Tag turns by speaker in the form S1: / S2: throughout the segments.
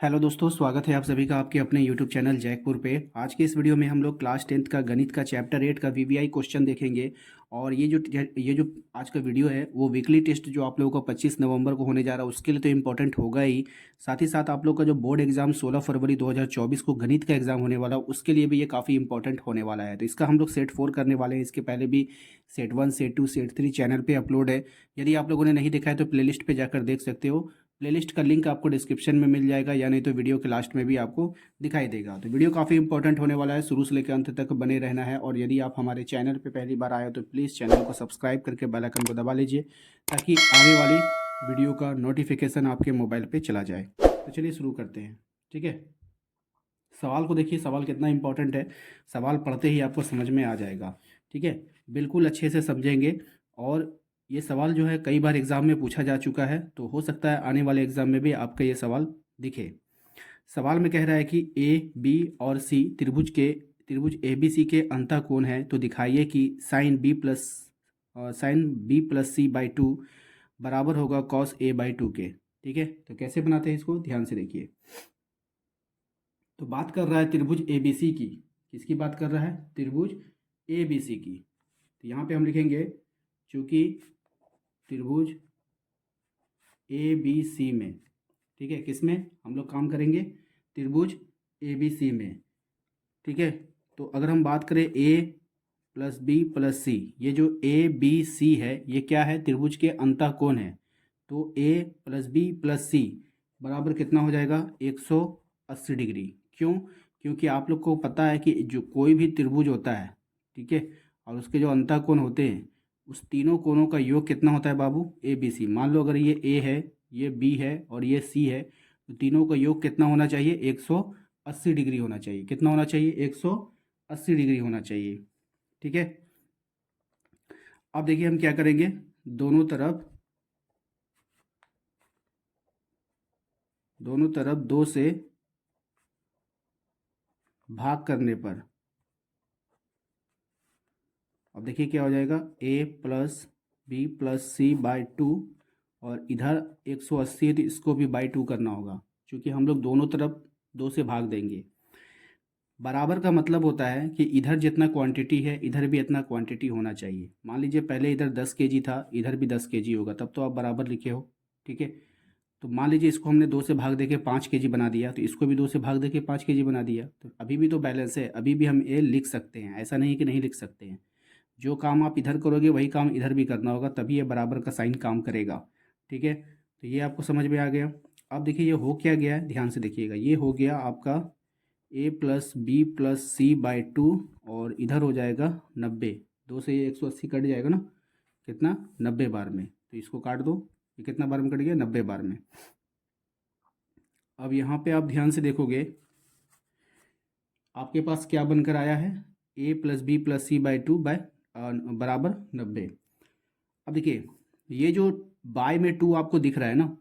S1: Hello दोस्तों, स्वागत है आप सभी का आपके अपने यूट्यूब चैनल जैकपुर पे। आज के इस वीडियो में हम लोग क्लास 10th का गणित का चैप्टर 8 का वीवीआई क्वेश्चन देखेंगे। और ये जो आज का वीडियो है वो वीकली टेस्ट जो आप लोगों को 25 नवंबर को होने जा रहा है उसके लिए तो इम्पोर्टेंट होगा ही। साथ ही साथ आप लोग का जो बोर्ड एग्जाम 16 फरवरी 2024 को गणित का एग्जाम होने वाला उसके लिए भी ये काफ़ी इंपॉर्टेंट होने वाला है। तो इसका हम लोग सेट 4 करने वाले हैं। इसके पहले भी सेट 1, सेट 2, सेट 3 चैनल पर अपलोड है। यदि आप लोगों ने नहीं देखा है तो प्लेलिस्ट पर जाकर देख सकते हो। प्लेलिस्ट का लिंक आपको डिस्क्रिप्शन में मिल जाएगा या नहीं तो वीडियो के लास्ट में भी आपको दिखाई देगा। तो वीडियो काफ़ी इंपॉर्टेंट होने वाला है, शुरू से लेकर अंत तक बने रहना है। और यदि आप हमारे चैनल पे पहली बार आए हो तो प्लीज़ चैनल को सब्सक्राइब करके बेल आइकन को दबा लीजिए ताकि आने वाली वीडियो का नोटिफिकेशन आपके मोबाइल पर चला जाए। तो चलिए शुरू करते हैं। ठीक है, सवाल को देखिए, सवाल कितना इंपॉर्टेंट है। सवाल पढ़ते ही आपको समझ में आ जाएगा। ठीक है, बिल्कुल अच्छे से समझेंगे। और ये सवाल जो है कई बार एग्ज़ाम में पूछा जा चुका है, तो हो सकता है आने वाले एग्ज़ाम में भी आपका ये सवाल दिखे। सवाल में कह रहा है कि ए बी और सी त्रिभुज ए बी सी के अंतःकोण है, तो दिखाइए कि sine B plus C by two बराबर होगा कॉस ए बाई टू के। ठीक है, तो कैसे बनाते हैं इसको, ध्यान से देखिए। तो बात कर रहा है त्रिभुज ए बी सी की। किसकी बात कर रहा है? त्रिभुज ए बी सी की। तो यहाँ पे हम लिखेंगे चूँकि त्रिभुज ए बी सी में, ठीक है, किस में हम लोग काम करेंगे? त्रिभुज ए बी सी में। ठीक है, तो अगर हम बात करें ए प्लस बी प्लस सी, ये जो ए बी सी है ये क्या है? त्रिभुज के अंतःकोण है। तो ए प्लस बी प्लस सी बराबर कितना हो जाएगा? 180 डिग्री। क्यों? क्योंकि आप लोग को पता है कि जो कोई भी त्रिभुज होता है, ठीक है, और उसके जो अंतःकोण होते हैं उस तीनों कोणों का योग कितना होता है बाबू? A B C. मान लो अगर ये ए है, ये बी है और ये सी है, तो तीनों का योग कितना होना चाहिए? 180 डिग्री होना चाहिए। कितना होना चाहिए? 180 डिग्री होना चाहिए। ठीक है, अब देखिए हम क्या करेंगे। दोनों तरफ 2 से भाग करने पर अब देखिए क्या हो जाएगा? A plus B plus C by two, और इधर 180 है तो इसको भी बाई टू करना होगा, क्योंकि हम लोग दोनों तरफ 2 से भाग देंगे। बराबर का मतलब होता है कि इधर जितना क्वांटिटी है इधर भी इतना क्वांटिटी होना चाहिए। मान लीजिए पहले इधर 10 केजी था, इधर भी 10 केजी होगा, तब तो आप बराबर लिखे हो। ठीक है, तो मान लीजिए इसको हमने 2 से भाग दे के 5 केजी बना दिया, तो इसको भी 2 से भाग दे के 5 केजी बना दिया, तो अभी भी तो बैलेंस है, अभी भी हम ये लिख सकते हैं। ऐसा नहीं कि नहीं लिख सकते हैं। जो काम आप इधर करोगे वही काम इधर भी करना होगा, तभी ये बराबर का साइन काम करेगा। ठीक है, तो ये आपको समझ में आ गया। अब देखिए ये हो क्या गया है, ध्यान से देखिएगा। ये हो गया आपका A plus B plus C by two, और इधर हो जाएगा 90। 2 से ये 180 कट जाएगा ना, कितना? 90 बार में। तो इसको काट दो, ये कितना बार में कट गया? 90 बार में। अब यहाँ पे आप ध्यान से देखोगे आपके पास क्या बनकर आया है? A plus B plus C by two by बराबर 90। अब देखिए ये जो बाय में 2 आपको दिख रहा है ना,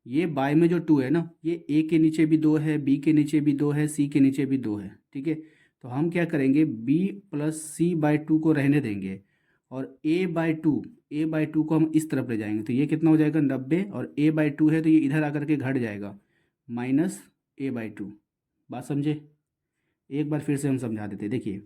S1: ये बाय में जो 2 है ना, ये ए के नीचे भी 2 है, बी के नीचे भी 2 है, सी के नीचे भी 2 है। ठीक है, तो हम क्या करेंगे? B plus C by two को रहने देंगे, और ए बाई टू को हम इस तरफ ले जाएंगे, तो ये कितना हो जाएगा? 90। और ए बाई टू है तो ये इधर आकर के घट जाएगा, माइनस ए बाई टू। बात समझे? एक बार फिर से हम समझा देते। देखिए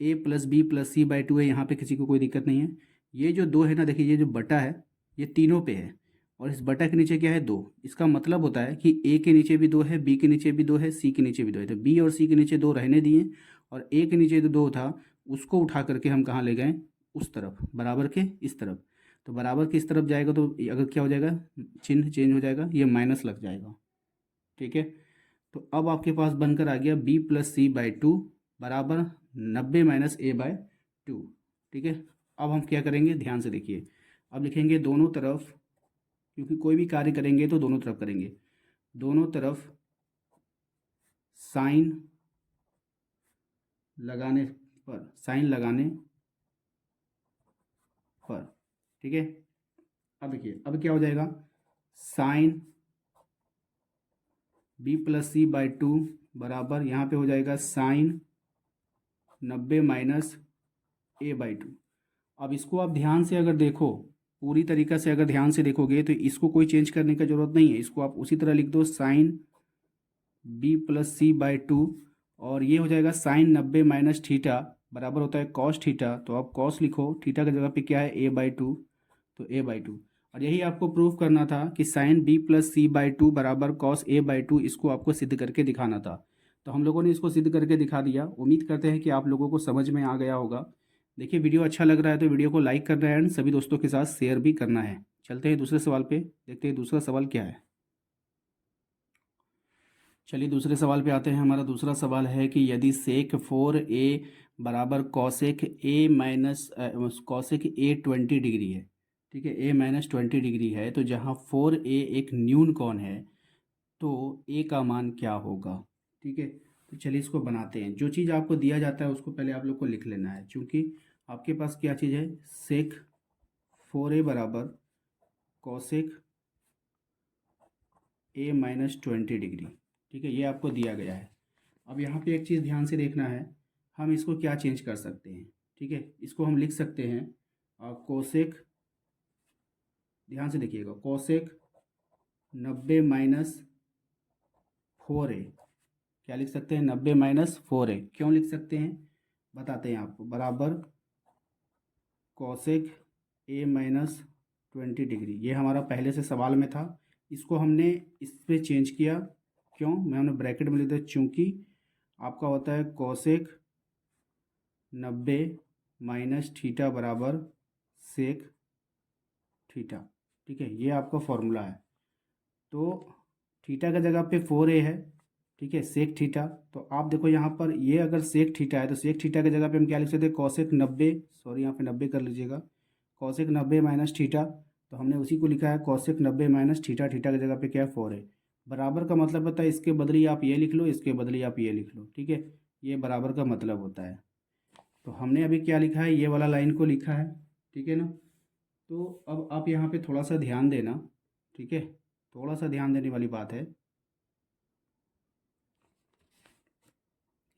S1: A plus B plus C by two है, यहाँ पे किसी को कोई दिक्कत नहीं है। ये जो 2 है ना, देखिए ये जो बटा है ये तीनों पे है, और इस बटा के नीचे क्या है? 2। इसका मतलब होता है कि ए के नीचे भी 2 है, बी के नीचे भी 2 है, सी के नीचे भी 2 है। तो बी और सी के नीचे 2 रहने दिए, और ए के नीचे जो 2 था उसको उठा करके हम कहाँ ले गए? उस तरफ, बराबर के इस तरफ। तो बराबर के इस तरफ जाएगा तो अगर क्या हो जाएगा? चिन्ह चेंज हो जाएगा, ये माइनस लग जाएगा। ठीक है, तो अब आपके पास बनकर आ गया B plus C by two बराबर 90 माइनस ए बाय टू। ठीक है, अब हम क्या करेंगे? ध्यान से देखिए। अब लिखेंगे दोनों तरफ, क्योंकि कोई भी कार्य करेंगे तो दोनों तरफ करेंगे। दोनों तरफ साइन लगाने पर। ठीक है, अब देखिए अब क्या हो जाएगा? Sine B plus C by two बराबर यहाँ पे हो जाएगा sine 90 minus A by two. अब इसको आप ध्यान से अगर देखो, पूरी तरीक़ा से अगर ध्यान से देखोगे तो इसको कोई चेंज करने का ज़रूरत नहीं है। इसको आप उसी तरह लिख दो, sine B plus C by two, और ये हो जाएगा साइन 90 माइनस थीटा बराबर होता है कॉस थीटा। तो आप कॉस लिखो, थीटा की जगह पे क्या है ए बाई टू, तो ए बाई टू। और यही आपको प्रूफ करना था कि sine B plus C by two बराबर कॉस ए बाई टू, इसको आपको सिद्ध करके दिखाना था। तो हम लोगों ने इसको सिद्ध करके दिखा दिया। उम्मीद करते हैं कि आप लोगों को समझ में आ गया होगा। देखिए वीडियो अच्छा लग रहा है तो वीडियो को लाइक करना है एंड सभी दोस्तों के साथ शेयर भी करना है। चलते हैं दूसरे सवाल पे, देखते हैं दूसरा सवाल क्या है। चलिए दूसरे सवाल पे आते हैं। हमारा दूसरा सवाल है कि यदि सेक 4a बराबर कॉसेक ए माइनस कॉसेक ए 20 डिग्री है, ठीक है, ए माइनस 20 डिग्री है, तो जहाँ 4a एक न्यून कोण है तो a का मान क्या होगा। ठीक है, तो चलिए इसको बनाते हैं। जो चीज़ आपको दिया जाता है उसको पहले आप लोग को लिख लेना है, क्योंकि आपके पास क्या चीज़ है, सेक 4a बराबर कॉसेक ए माइनस 20 डिग्री। ठीक है, ये आपको दिया गया है। अब यहाँ पे एक चीज़ ध्यान से देखना है, हम इसको क्या चेंज कर सकते हैं। ठीक है, इसको हम लिख सकते हैं कोसेक, ध्यान से देखिएगा, कोसेक 90 - 4a, क्या लिख सकते हैं, 90 - 4a। क्यों लिख सकते हैं बताते हैं आपको, बराबर कोसेक ए माइनस 20 डिग्री। ये हमारा पहले से सवाल में था, इसको हमने इस पे चेंज किया। क्यों, मैं हमने ब्रैकेट में लिख दिया, चूँकि आपका होता है कोसेक 90 माइनस थीटा बराबर सेक थीटा। ठीक है, ये आपका फॉर्मूला है। तो थीटा का जगह पे 4a है, ठीक है, सेक थीटा। तो आप देखो यहाँ पर, ये अगर सेक थीटा है तो सेक थीटा की जगह पे हम क्या लिख सकते हैं, कॉसेक 90, सॉरी यहाँ पे 90 कर लीजिएगा, कॉसेक 90 माइनस थीटा। तो हमने उसी को लिखा है कॉसेक 90 माइनस थीटा, थीटा की जगह पे क्या है 4a। बराबर का मतलब होता है इसके बदले आप ये लिख लो, इसके बदले आप ये लिख लो। ठीक है, ये बराबर का मतलब होता है। तो हमने अभी क्या लिखा है, ये वाला लाइन को लिखा है। ठीक है ना, तो अब आप यहाँ पे थोड़ा सा ध्यान देना। ठीक है, थोड़ा सा ध्यान देने वाली बात है,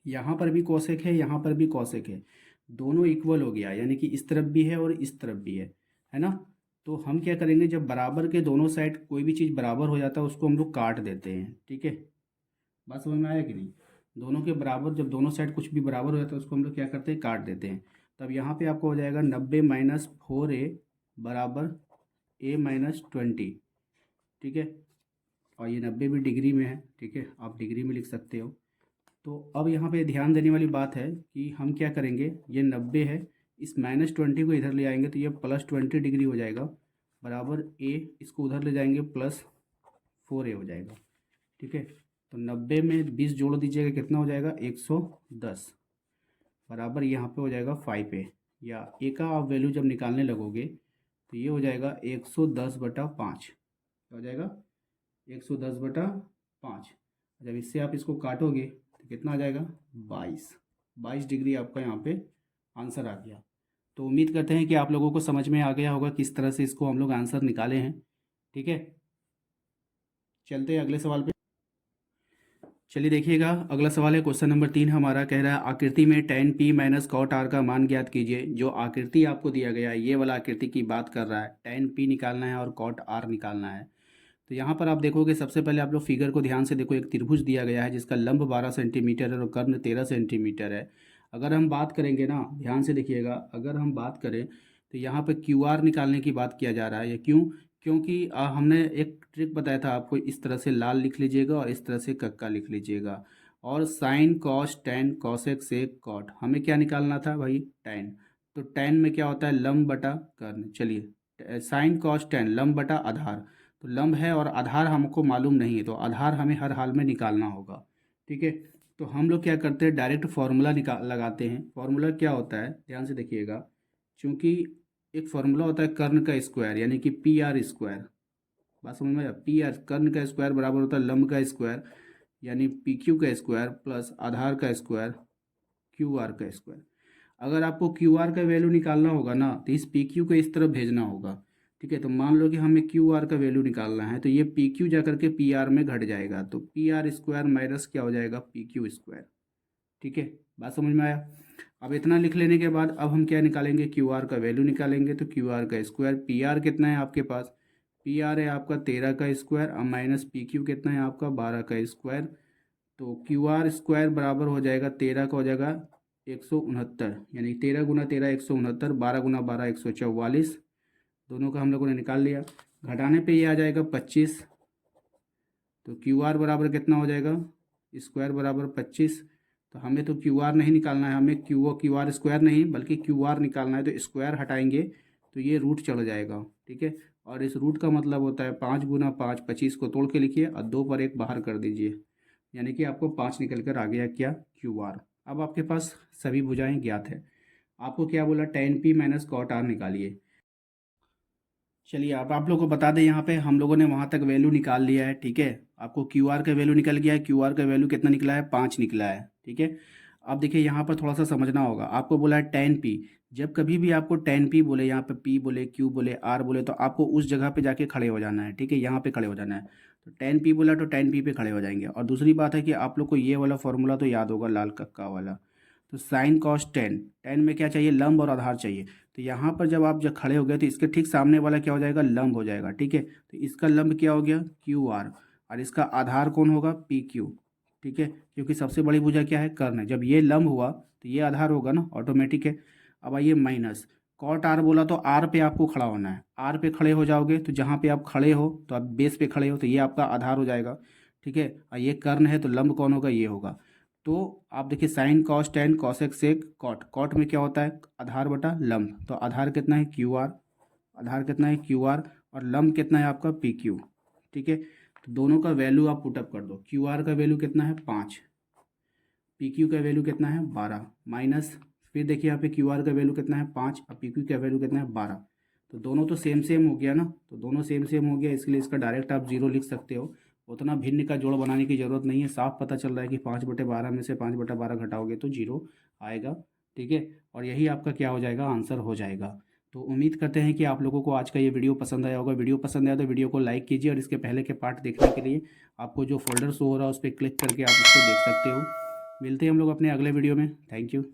S1: यहाँ पर भी कॉसेक है, यहाँ पर भी कॉसेक है, दोनों इक्वल हो गया, यानी कि इस तरफ भी है और इस तरफ भी है ना। तो हम क्या करेंगे, जब बराबर के दोनों साइड कोई भी चीज़ बराबर हो जाता है उसको हम लोग काट देते हैं। ठीक है, बात समझ में आया कि नहीं, दोनों के बराबर, जब दोनों साइड कुछ भी बराबर हो जाता है उसको हम लोग क्या करते हैं, काट देते हैं। तब यहाँ पे आपको हो जाएगा 90 - 4a बराबर a - 20। ठीक है, और ये 90 भी डिग्री में है। ठीक है, आप डिग्री में लिख सकते हो। तो अब यहाँ पे ध्यान देने वाली बात है कि हम क्या करेंगे, ये 90 है, इस -20 को इधर ले आएंगे तो ये +20 डिग्री हो जाएगा, बराबर a, इसको उधर ले जाएंगे +4a हो जाएगा। ठीक है, तो 90 में 20 जोड़ दीजिएगा, कितना हो जाएगा 110, बराबर यहाँ पे हो जाएगा 5a, या a का आप वैल्यू जब निकालने लगोगे तो ये हो जाएगा 110/5, हो जाएगा 110/5। जब इससे आप इसको काटोगे तो कितना आ जाएगा, 22 डिग्री आपका यहाँ पे आंसर आ गया। तो उम्मीद करते हैं कि आप लोगों को समझ में आ गया होगा किस तरह से इसको हम लोग आंसर निकाले हैं। ठीक है, चलते हैं अगले सवाल पे। चलिए देखिएगा, अगला सवाल है क्वेश्चन नंबर 3 हमारा, कह रहा है आकृति में tan p minus cot r का मान ज्ञात कीजिए। जो आकृति आपको दिया गया है, ये वाला आकृति की बात कर रहा है, tan p निकालना है और कॉट r निकालना है। तो यहाँ पर आप देखोगे, सबसे पहले आप लोग फिगर को ध्यान से देखो, एक त्रिभुज दिया गया है जिसका लंब 12 सेंटीमीटर है और कर्ण 13 सेंटीमीटर है। अगर हम बात करेंगे ना, ध्यान से देखिएगा, अगर हम बात करें तो यहाँ पर क्यू आर निकालने की बात किया जा रहा है। ये क्यों, क्योंकि हमने एक ट्रिक बताया था आपको, इस तरह से लाल लिख लीजिएगा और इस तरह से कक्का लिख लीजिएगा। और sine cos tan cosec sec cot, हमें क्या निकालना था भाई, टैन। तो टैन में क्या होता है, लंब बटा कर्ण। चलिए, साइन कॉस टैन लंब बटा आधार, तो लंब है और आधार हमको मालूम नहीं है, तो आधार हमें हर हाल में निकालना होगा। ठीक है, तो हम लोग क्या करते हैं, डायरेक्ट फार्मूला निकाल लगाते हैं। फार्मूला क्या होता है, ध्यान से देखिएगा, क्योंकि एक फार्मूला होता है कर्ण का स्क्वायर, यानी कि PR²। बात समझ में आया, PR कर्ण का स्क्वायर बराबर होता है लंब का स्क्वायर, यानी PQ का स्क्वायर प्लस आधार का स्क्वायर QR का स्क्वायर। अगर आपको QR का वैल्यू निकालना होगा ना, तो इस PQ को इस तरफ भेजना होगा। ठीक है, तो मान लो कि हमें QR का वैल्यू निकालना है, तो ये PQ जा करके PR में घट जाएगा, तो PR² माइनस क्या हो जाएगा, PQ²। ठीक है, बात समझ में आया। अब इतना लिख लेने के बाद अब हम क्या निकालेंगे, QR का वैल्यू निकालेंगे। तो QR का स्क्वायर, PR कितना है आपके पास, PR है आपका 13 का स्क्वायर, अब माइनस PQ कितना है आपका 12 का स्क्वायर, तो क्यू आर स्क्वायर बराबर हो जाएगा 13 का हो जाएगा 169, यानी 13 गुना 13 169, 12 गुना 12 144, दोनों का हम लोगों ने निकाल लिया। घटाने पे ये आ जाएगा 25, तो क्यू आर बराबर कितना हो जाएगा, स्क्वायर बराबर 25। तो हमें तो क्यू आर नहीं निकालना है, हमें क्यू आर स्क्वायर नहीं बल्कि क्यू आर निकालना है। तो स्क्वायर हटाएंगे तो ये रूट चढ़ जाएगा, ठीक है। और इस रूट का मतलब होता है 5 गुना 5, 25 को तोड़ के लिखिए और 2 पर 1 बाहर कर दीजिए, यानी कि आपको 5 निकल कर आ गया क्या, क्यू आर। अब आपके पास सभी भुजाएं ज्ञात है। आपको क्या बोला, tan p minus cot R निकालिए। चलिए अब आप लोगों को बता दें, यहाँ पे हम लोगों ने वहाँ तक वैल्यू निकाल लिया है, ठीक है। आपको क्यू आर का वैल्यू निकल गया है, क्यू आर का वैल्यू कितना निकला है, 5 निकला है, ठीक है। अब देखिए यहाँ पर थोड़ा सा समझना होगा। आपको बोला है tan p, जब कभी भी आपको tan p बोले, यहाँ पे p बोले, q बोले, r बोले, तो आपको उस जगह पे जाके खड़े हो जाना है, ठीक है, यहाँ पे खड़े हो जाना है। तो tan p बोला तो tan p पे खड़े हो जाएंगे। और दूसरी बात है कि आप लोग को ये वाला फॉर्मूला तो याद होगा, लाल कक्का वाला। तो साइन कॉस टेन, टेन में क्या चाहिए, लंब और आधार चाहिए। तो यहाँ पर जब खड़े हो गए तो इसके ठीक सामने वाला क्या हो जाएगा, लंब हो जाएगा, ठीक है। तो इसका लंब क्या हो गया, क्यू आर, और इसका आधार कौन होगा, पी क्यू, ठीक है। क्योंकि सबसे बड़ी भुजा क्या है, कर्ण है। जब ये लंब हुआ तो ये आधार होगा ना, ऑटोमेटिक है। अब आइए माइनस कॉट आर बोला तो आर पे आपको खड़ा होना है। आर पे खड़े हो जाओगे तो जहाँ पे आप खड़े हो तो आप बेस पे खड़े हो, तो ये आपका आधार हो जाएगा, ठीक है। और ये कर्ण है तो लंब कौन होगा, ये होगा। तो आप देखिए sine cos tan cosec sec cot, cot में क्या होता है, आधार बटा लंब। तो आधार कितना है, क्यू आर, आधार कितना है, क्यू आर, और लंब कितना है आपका, पी क्यू, ठीक है। तो दोनों का वैल्यू आप पुटअप कर दो। क्यू आर का वैल्यू कितना है, 5, पी क्यू का वैल्यू कितना है, 12, माइनस फिर देखिए यहाँ पे क्यू आर का वैल्यू कितना है, 5, और पी क्यू का वैल्यू कितना है, 12। तो दोनों तो सेम सेम हो गया ना, तो दोनों सेम सेम हो गया, इसलिए इसका डायरेक्ट आप 0 लिख सकते हो। उतना भिन्न का जोड़ बनाने की ज़रूरत नहीं है, साफ पता चल रहा है कि 5/12 में से 5/12 घटाओगे तो 0 आएगा, ठीक है। और यही आपका क्या हो जाएगा, आंसर हो जाएगा। तो उम्मीद करते हैं कि आप लोगों को आज का ये वीडियो पसंद आया होगा। वीडियो पसंद आया तो वीडियो को लाइक कीजिए, और इसके पहले के पार्ट देखने के लिए आपको जो फोल्डर शो हो रहा है उस पर क्लिक करके आप उसको देख सकते हो। मिलते हैं हम लोग अपने अगले वीडियो में। Thank you.